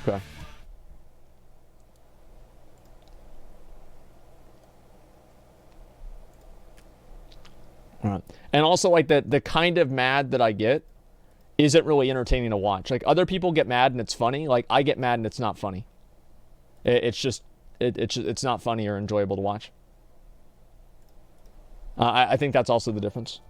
Okay. All right. And also, like, the kind of mad that I get isn't really entertaining to watch. Like, other people get mad and it's funny. Like, I get mad and it's not funny. It's not funny or enjoyable to watch. I think that's also the difference.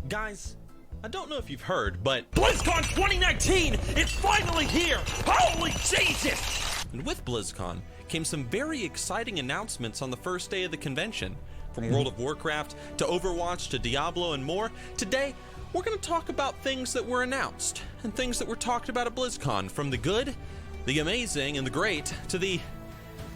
Guys, I don't know if you've heard, but BlizzCon 2019 is finally here! Holy Jesus! And with BlizzCon came some very exciting announcements on the first day of the convention. From World of Warcraft to Overwatch to Diablo and more, today we're going to talk about things that were announced and things that were talked about at BlizzCon, from the good, the amazing, and the great to the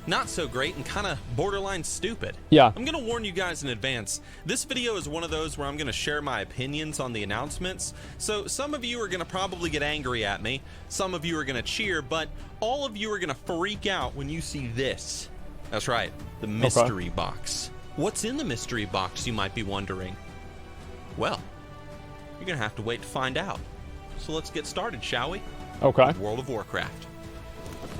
not so great and kind of borderline stupid. Yeah. I'm going to warn you guys in advance. This video is one of those where I'm going to share my opinions on the announcements. So some of you are going to probably get angry at me. Some of you are going to cheer, but all of you are going to freak out when you see this. That's right, the mystery box. What's in the mystery box, you might be wondering? Well, you're going to have to wait to find out. So let's get started, shall we? Okay. With World of Warcraft.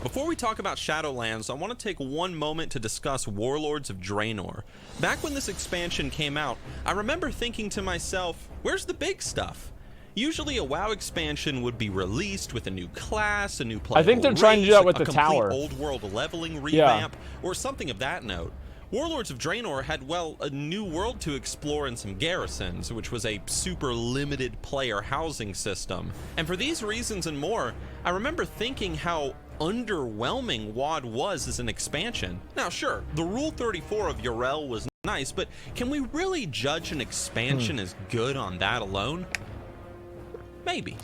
Before we talk about Shadowlands, I want to take one moment to discuss Warlords of Draenor. Back when this expansion came out, I remember thinking to myself, where's the big stuff? Usually a WoW expansion would be released with a new class, a new playable I think they're trying to do that with the tower. old world leveling revamp, or something of that note. Warlords of Draenor had, well, a new world to explore and some garrisons, which was a super limited player housing system. And for these reasons and more, I remember thinking how underwhelming WoD was as an expansion. Now sure, the Rule 34 of Yrel was nice, but can we really judge an expansion as good on that alone? Maybe.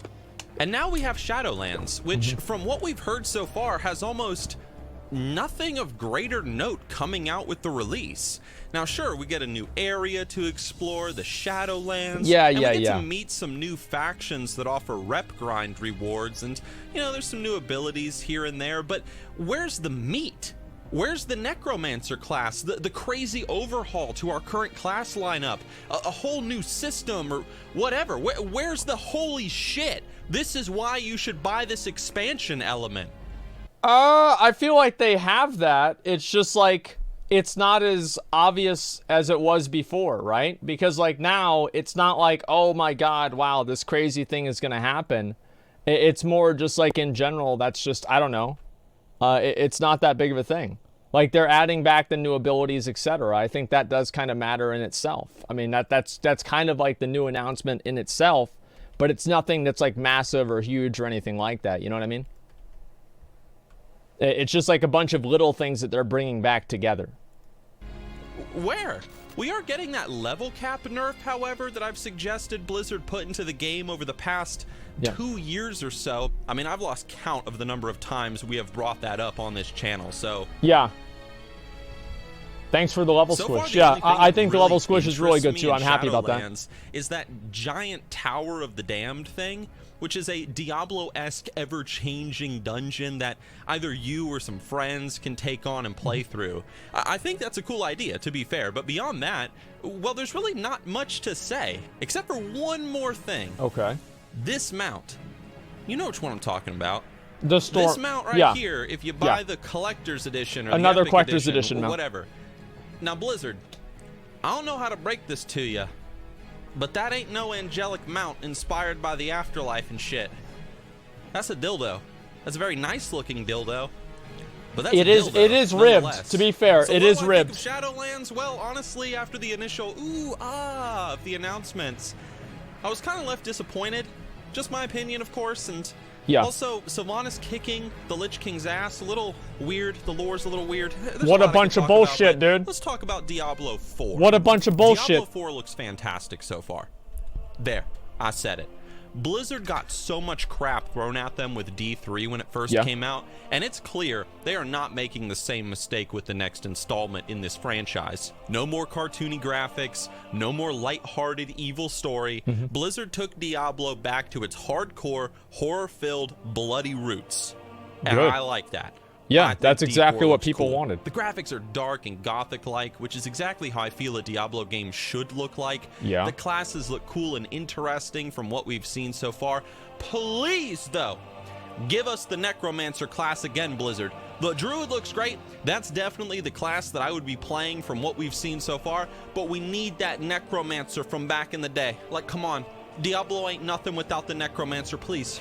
And now we have Shadowlands, which from what we've heard so far has almost nothing of greater note coming out with the release. Now sure, we get a new area to explore, the Shadowlands, and we get to meet some new factions that offer rep grind rewards, and you know, there's some new abilities here and there, but where's the meat? Where's the Necromancer class, the crazy overhaul to our current class lineup, a whole new system or whatever? Where's the holy shit? This is why you should buy this expansion element. I feel like they have that. It's just like, it's not as obvious as it was before, right? Because like now, it's not like, oh my god, wow, this crazy thing is gonna happen. It's more just like in general, that's just, I don't know. It's not that big of a thing. Like they're adding back the new abilities, etc. I think that does kind of matter in itself. I mean, that's kind of like the new announcement in itself, but it's nothing that's like massive or huge or anything like that. You know what I mean? It's just like a bunch of little things that they're bringing back together. Where? We are getting that level cap nerf, however, that I've suggested Blizzard put into the game over the past 2 years or so. I mean, I've lost count of the number of times we have brought that up on this channel, so... Yeah. Thanks for the level squish. Yeah, I think the level squish is really good too. I'm happy about that. Is that giant Tower of the Damned thing, which is a Diablo-esque ever-changing dungeon that either you or some friends can take on and play through. I think that's a cool idea, to be fair, but beyond that, well, there's really not much to say, except for one more thing. Okay. This mount. You know which one I'm talking about. The storm. This mount right here, if you buy the collector's edition or another the collector's edition mount. Whatever. Now, Blizzard, I don't know how to break this to you, but that ain't no angelic mount inspired by the afterlife and shit. That's a dildo. That's a very nice looking dildo. But that's it is ribbed, to be fair. So it is ribbed. Shadowlands, well, honestly, after the initial of the announcements, I was kind of left disappointed. Just my opinion, of course, and also Sylvanas kicking the Lich King's ass, a little weird. The lore's a little weird. What a bunch of bullshit, dude. Let's talk about Diablo 4. What a bunch of bullshit. Diablo 4 looks fantastic so far. There, I said it. Blizzard got so much crap thrown at them with D3 when it first came out, and it's clear they are not making the same mistake with the next installment in this franchise. No more cartoony graphics, no more lighthearted evil story. Blizzard took Diablo back to its hardcore, horror-filled, bloody roots. And I like that. Yeah, I think that's Deep exactly War what looks people cool. wanted. The graphics are dark and gothic-like, which is exactly how I feel a Diablo game should look like. Yeah. The classes look cool and interesting from what we've seen so far. Please, though, give us the Necromancer class again, Blizzard. The Druid looks great. That's definitely the class that I would be playing from what we've seen so far, but we need that Necromancer from back in the day. Like, come on. Diablo ain't nothing without the Necromancer, please.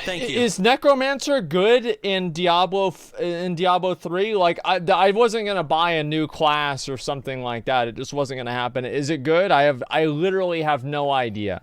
Thank you. Is Necromancer good in Diablo 3? Like, I wasn't gonna buy a new class or something like that. It just wasn't gonna happen. Is it good? I literally have no idea.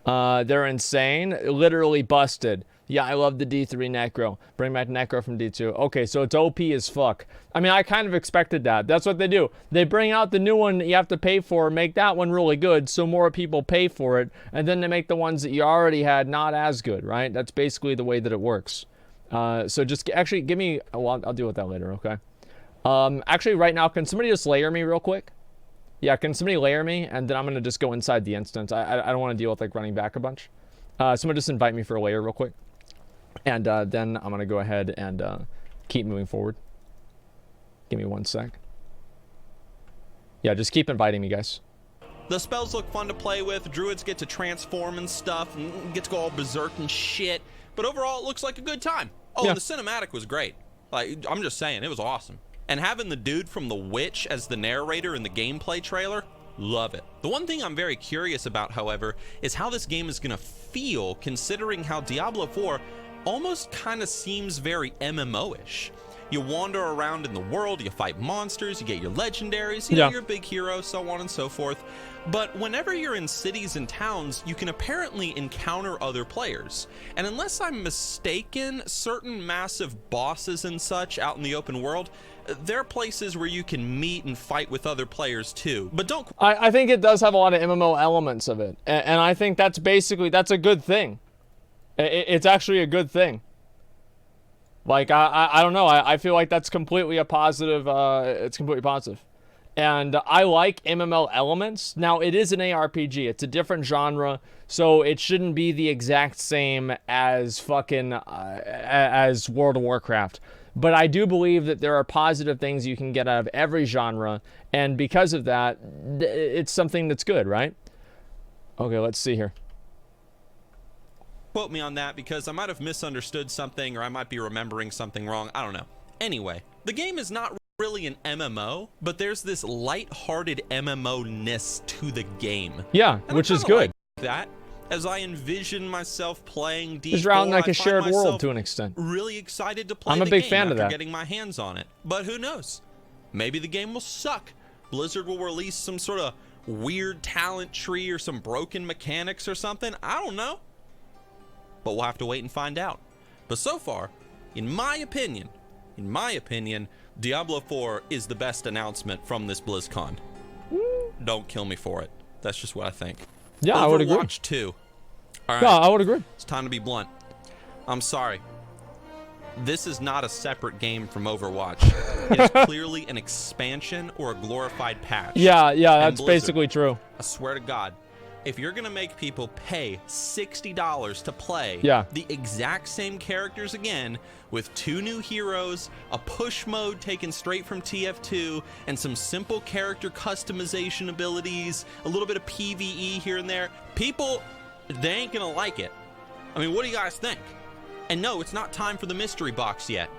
They're insane. Literally busted. Yeah, I love the D3 Necro. Bring back Necro from D2. Okay, so it's OP as fuck. I mean, I kind of expected that. That's what they do. They bring out the new one that you have to pay for, make that one really good so more people pay for it, and then they make the ones that you already had not as good, right? That's basically the way that it works. So just actually give me... Well, I'll deal with that later, okay? Actually, right now, can somebody just layer me real quick? Yeah, can somebody layer me? And then I'm going to just go inside the instance. I don't want to deal with, like, running back a bunch. Someone just invite me for a layer real quick. And then I'm going to go ahead and keep moving forward. Give me 1 sec. Yeah, just keep inviting me, guys. The spells look fun to play with. Druids get to transform and stuff, and get to go all berserk and shit. But overall, it looks like a good time. Oh, yeah. And the cinematic was great. Like, I'm just saying, it was awesome. And having the dude from The Witch as the narrator in the gameplay trailer, love it. The one thing I'm very curious about, however, is how this game is going to feel, considering how Diablo 4 almost kind of seems very MMO-ish. You wander around in the world, you fight monsters, you get your legendaries, you know, you're a big hero, so on and so forth. But whenever you're in cities and towns, you can apparently encounter other players. And unless I'm mistaken, certain massive bosses and such out in the open world, there are places where you can meet and fight with other players too. But don't... I think it does have a lot of MMO elements of it. And I think that's basically, that's a good thing. It's actually a good thing. Like, I don't know. I feel like that's completely a positive. It's completely positive. And I like MMO elements. Now, it is an ARPG. It's a different genre. So it shouldn't be the exact same as fucking, as World of Warcraft. But I do believe that there are positive things you can get out of every genre. And because of that, it's something that's good, right? Okay, let's see here. Quote me on that, because I might have misunderstood something, or I might be remembering something wrong. I don't know. Anyway, the game is not really an MMO, but there's this light-hearted MMO-ness to the game. Yeah, and which is good. Like that, as I envision myself playing D4, it's around like a shared world to an extent. Really excited to play I'm a the big game fan of after that. Getting my hands on it. But who knows? Maybe the game will suck. Blizzard will release some sort of weird talent tree or some broken mechanics or something. I don't know. But we'll have to wait and find out. But so far, in my opinion, Diablo 4 is the best announcement from this BlizzCon. Don't kill me for it. That's just what I think. Yeah, I would agree. Overwatch 2. All right. Yeah, I would agree. It's time to be blunt. I'm sorry. This is not a separate game from Overwatch. It is clearly an expansion or a glorified patch. Yeah, that's Blizzard, basically true. I swear to God, if you're gonna make people pay $60 to play the exact same characters again with 2 new heroes, a push mode taken straight from TF2, and some simple character customization abilities, a little bit of PvE here and there, people, they ain't gonna like it. I mean, what do you guys think? And no, it's not time for the mystery box yet.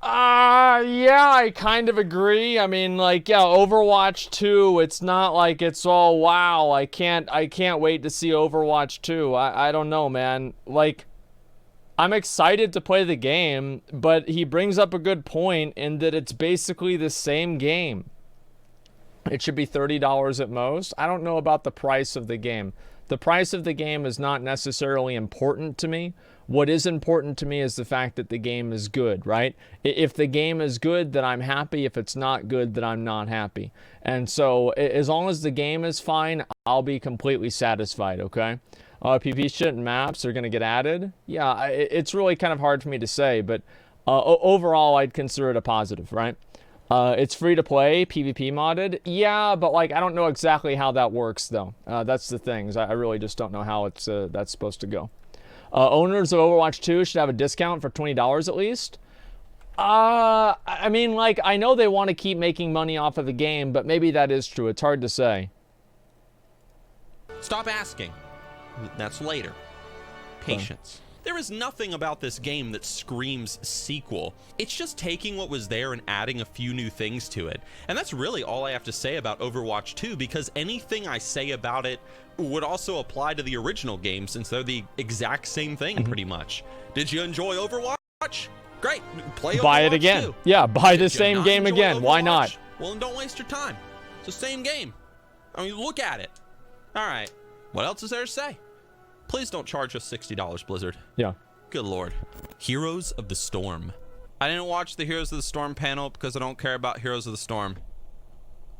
Yeah, I kind of agree. I mean, like, yeah, Overwatch 2, it's not like it's all, wow, I can't wait to see Overwatch 2. I don't know, man. Like, I'm excited to play the game, but he brings up a good point in that it's basically the same game. It should be $30 at most. I don't know about the price of the game. The price of the game is not necessarily important to me. What is important to me is the fact that the game is good, right? If the game is good, then I'm happy. If it's not good, then I'm not happy. And so as long as the game is fine, I'll be completely satisfied, okay? PvP shit and maps are going to get added. Yeah, it's really kind of hard for me to say, but overall, I'd consider it a positive, right? It's free to play, PvP modded. Yeah, but like I don't know exactly how that works though. That's the thing. I really just don't know how it's that's supposed to go. Owners of Overwatch 2 should have a discount for $20 at least. I mean, like, I know they want to keep making money off of the game, but maybe that is true. It's hard to say. Stop asking. That's later. Patience. There is nothing about this game that screams sequel. It's just taking what was there and adding a few new things to it. And that's really all I have to say about Overwatch 2, because anything I say about it would also apply to the original game, since they're the exact same thing pretty much. Did you enjoy Overwatch? Great. Play Overwatch Buy it again. 2. Yeah, buy the Did you same not game enjoy again. Why Overwatch? not? Well, then don't waste your time. It's the same game. I mean, look at it. All right. What else is there to say? Please don't charge us $60, Blizzard. Yeah. Good lord. Heroes of the Storm. I didn't watch the Heroes of the Storm panel because I don't care about Heroes of the Storm.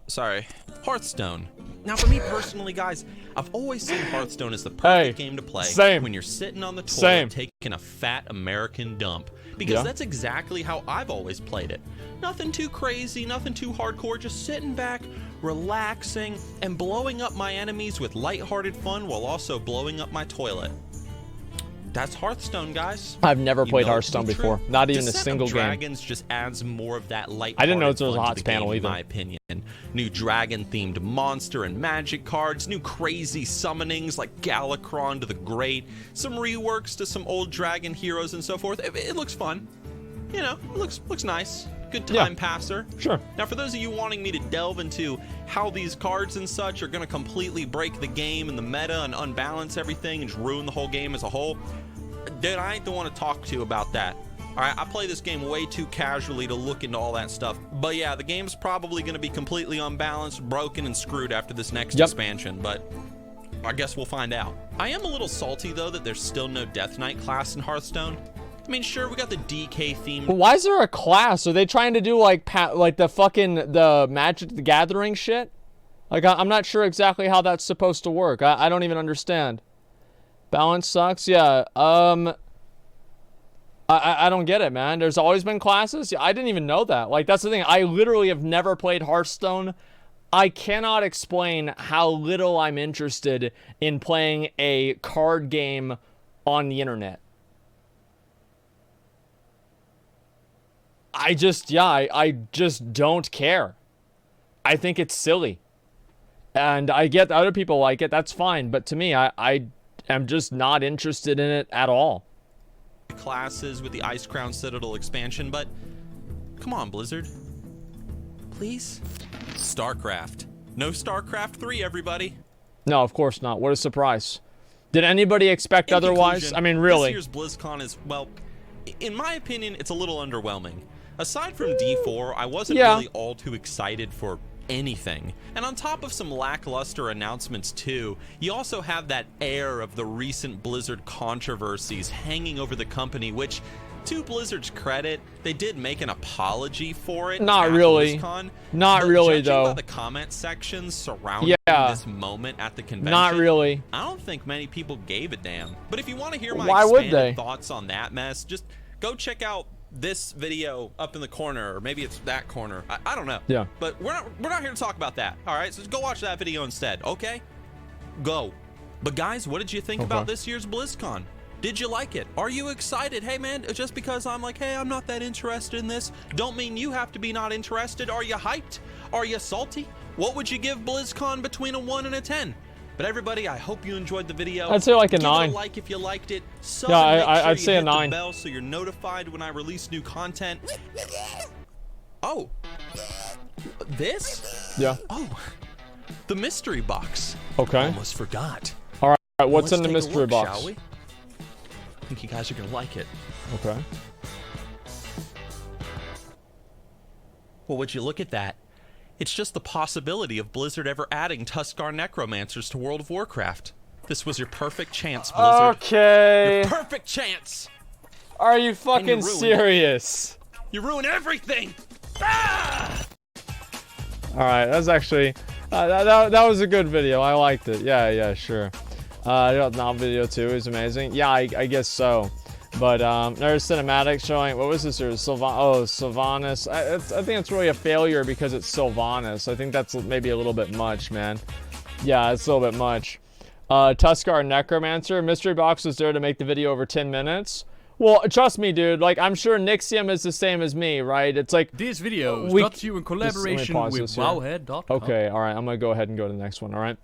Sorry. Hearthstone. Now, for me personally, guys, I've always seen Hearthstone as the perfect game to play when you're sitting on the toilet taking a fat American dump. Because that's exactly how I've always played it. Nothing too crazy, nothing too hardcore, just sitting back, relaxing, and blowing up my enemies with lighthearted fun while also blowing up my toilet. That's Hearthstone, guys. I've never played Hearthstone before. Not even a Descent single of game. Dragons just adds more of that light. I didn't know there was a HOTS panel either. In my opinion, new dragon-themed monster and magic cards, new crazy summonings like Galakron to the Great, some reworks to some old dragon heroes and so forth. It looks fun. You know, it looks nice. Good time passer. Sure. Now, for those of you wanting me to delve into how these cards and such are going to completely break the game and the meta and unbalance everything and just ruin the whole game as a whole, dude, I ain't the one to talk to about that. All right, I play this game way too casually to look into all that stuff. But yeah, the game's probably going to be completely unbalanced, broken, and screwed after this next expansion, but I guess we'll find out. I am a little salty, though, that there's still no Death Knight class in Hearthstone. I mean, sure, we got the DK theme. Why is there a class? Are they trying to do like the Magic the Gathering shit? Like, I'm not sure exactly how that's supposed to work. I don't even understand. Balance sucks. Yeah. I don't get it, man. There's always been classes. Yeah, I didn't even know that. Like, that's the thing. I literally have never played Hearthstone. I cannot explain how little I'm interested in playing a card game on the internet. I just don't care. I think it's silly. And I get other people like it. That's fine. But to me, I am just not interested in it at all. Classes with the Ice Crown Citadel expansion, but come on, Blizzard. Please? StarCraft. No StarCraft 3, everybody. No, of course not. What a surprise. Did anybody expect otherwise? I mean, really. This year's BlizzCon is, well, in my opinion, it's a little underwhelming. Aside from D4, I wasn't really all too excited for anything. And on top of some lackluster announcements too, you also have that air of the recent Blizzard controversies hanging over the company, which, to Blizzard's credit, they did make an apology for it. Not really. BlizzCon, not really, though. By the comment sections surrounding this moment at the convention, not really. I don't think many people gave a damn. But if you want to hear my expanded thoughts on that mess, just go check out this video up in the corner, or maybe it's that corner. I don't know. Yeah. But we're not here to talk about that. All right, so just go watch that video instead. Okay, go. But guys, what did you think about this year's BlizzCon? Did you like it? Are you excited? Hey man, just because I'm like, hey, I'm not that interested in this, don't mean you have to be not interested. Are you hyped? Are you salty? What would you give BlizzCon between a 1 and a 10? But everybody, I hope you enjoyed the video. I'd say like a 9. Give it a like if you liked it. Yeah, I'd say a 9. The bell so you're notified when I release new content. Oh, this? Yeah. Oh, the mystery box. Okay. Almost forgot. All right. What's in the Let's mystery take a look, box? Shall we? I think you guys are gonna like it. Okay. Well, would you look at that? It's just the possibility of Blizzard ever adding Tuskar Necromancers to World of Warcraft. This was your perfect chance, Blizzard. Okay. Your perfect chance. Are you fucking serious? You ruin everything. Ah! All right, that's actually that was a good video. I liked it. Yeah, sure. Now video 2 is amazing. Yeah, I guess so. But there's cinematics showing, what was this? Sylvanas. I think it's really a failure because it's Sylvanas. I think that's maybe a little bit much, man. Yeah, it's a little bit much. Tuskar Necromancer. Mystery box was there to make the video over 10 minutes. Well, trust me, dude. Like, I'm sure Nixxiom is the same as me, right? It's like This video is brought to you in collaboration with Wowhead.com. Okay, all right. I'm gonna go ahead and go to the next one. All right.